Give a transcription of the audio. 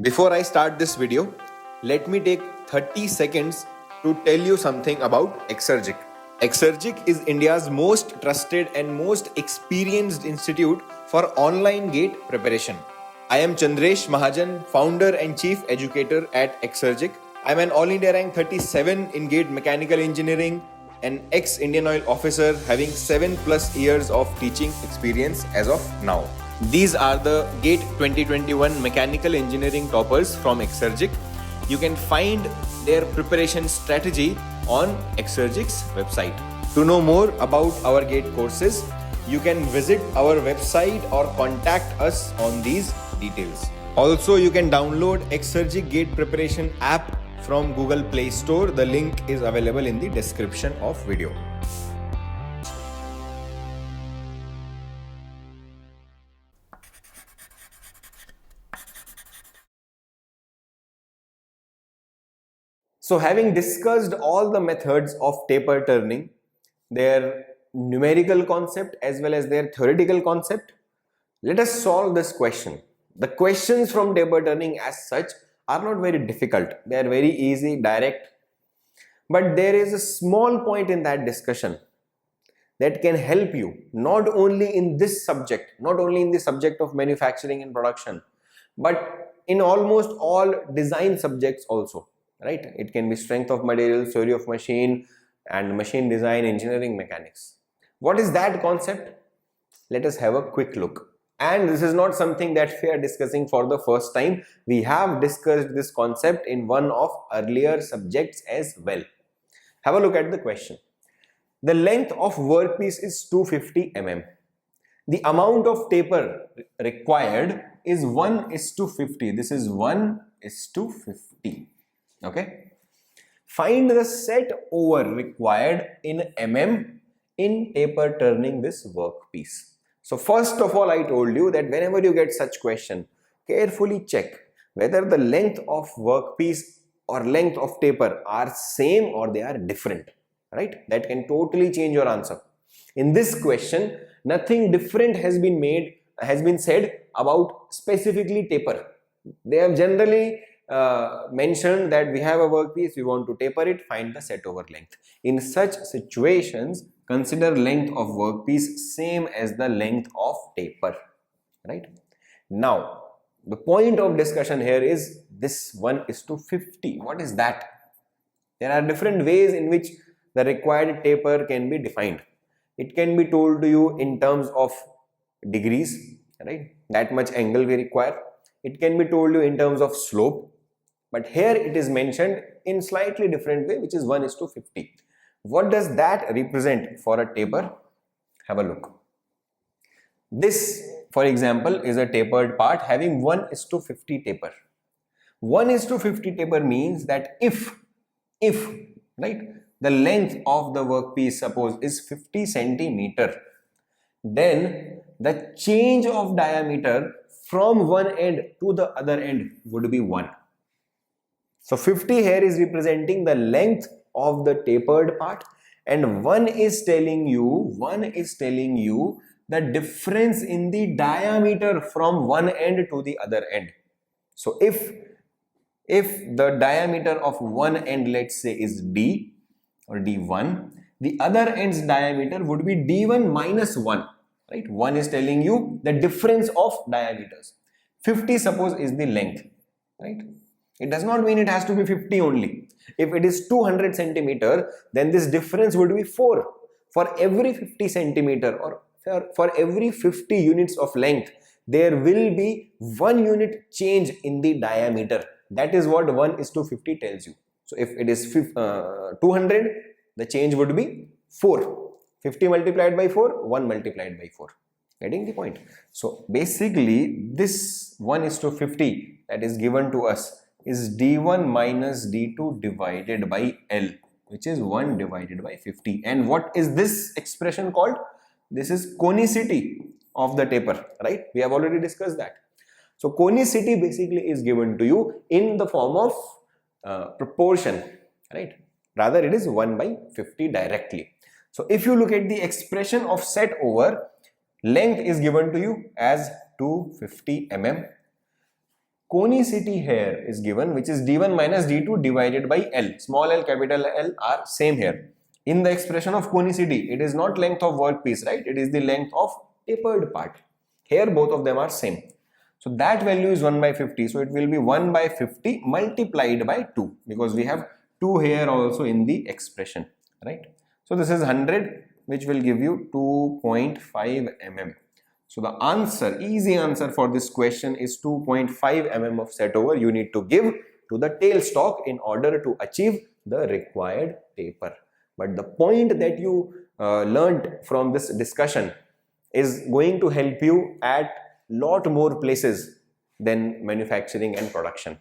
Before I start this video, let me take 30 seconds to tell you something about Exergic. Exergic is India's most trusted and most experienced institute for online GATE preparation. I am Chandresh Mahajan, founder and chief educator at Exergic. I am an All India rank 37 in GATE Mechanical Engineering, an ex-Indian Oil officer having 7+ years of teaching experience as of now. These are the GATE 2021 Mechanical Engineering toppers from Exergic. You can find their preparation strategy on Exergic's website. To know more about our GATE courses, you can visit our website or contact us on these details. Also, you can download Exergic GATE Preparation app from Google Play Store. The link is available in the description of video. So having discussed all the methods of taper turning, their numerical concept as well as their theoretical concept, let us solve this question. The questions from taper turning as such are not very difficult. They are very easy, direct. But there is a small point in that discussion that can help you not only in this subject, not only in the subject of manufacturing and production, but in almost all design subjects also, right? It can be strength of materials, theory of machine, and machine design, engineering, mechanics. What is that concept? Let us have a quick look. And this is not something that we are discussing for the first time. We have discussed this concept in one of earlier subjects as well. Have a look at the question. The length of workpiece is 250 mm. The amount of taper required is 1:50. This is 1:50. Okay. Find the set over required in mm in taper turning this workpiece. So first of all, I told you that whenever you get such question, carefully check whether the length of workpiece or length of taper are same or they are different, right? That can totally change your answer. In this question, nothing different has been said about specifically taper. They have generally mentioned that we have a workpiece, we want to taper it, find the set over length. In such situations, consider length of workpiece same as the length of taper, right? Now, the point of discussion here is this 1:50. What is that? There are different ways in which the required taper can be defined. It can be told to you in terms of degrees, right? That much angle we require. It can be told you in terms of slope, but here it is mentioned in slightly different way, which is 1:50. What does that represent for a taper? Have a look. This, for example, is a tapered part having 1:50 taper. 1:50 taper means that if right, the length of the workpiece suppose is 50 centimeter, then the change of diameter from one end to the other end would be 1. So 50 here is representing the length of the tapered part, and 1 is telling you the difference in the diameter from one end to the other end. So if the diameter of one end, let's say, is D or D1, the other end's diameter would be D1 minus 1, right? 1 is telling you the difference of diameters. 50 suppose is the length, right? It does not mean it has to be 50 only. If it is 200 centimeter, then this difference would be 4. For every 50 centimeter or for every 50 units of length, there will be 1 unit change in the diameter. That is what 1:50 tells you. So if it is 200, the change would be 4. 50 multiplied by 4, 1 multiplied by 4. Getting the point? So basically, this 1:50 that is given to us is D1 minus D2 divided by L, which is 1 divided by 50. And what is this expression called? This is conicity of the taper, right? We have already discussed that. So conicity basically is given to you in the form of proportion, right? Rather, it is 1/50 directly. So if you look at the expression of set over, length is given to you as 250 mm. conicity here is given, which is d1 minus d2 divided by L. Small l, capital L are same here. In the expression of conicity, it is not length of workpiece, right? It is the length of tapered part. Here both of them are same. So that value is 1 by 50. So it will be 1 by 50 multiplied by 2, because we have 2 here also in the expression, right? So this is 100, which will give you 2.5 mm. So the answer, easy answer for this question is 2.5 mm of set over you need to give to the tailstock in order to achieve the required taper. But the point that you learnt from this discussion is going to help you at lot more places than manufacturing and production.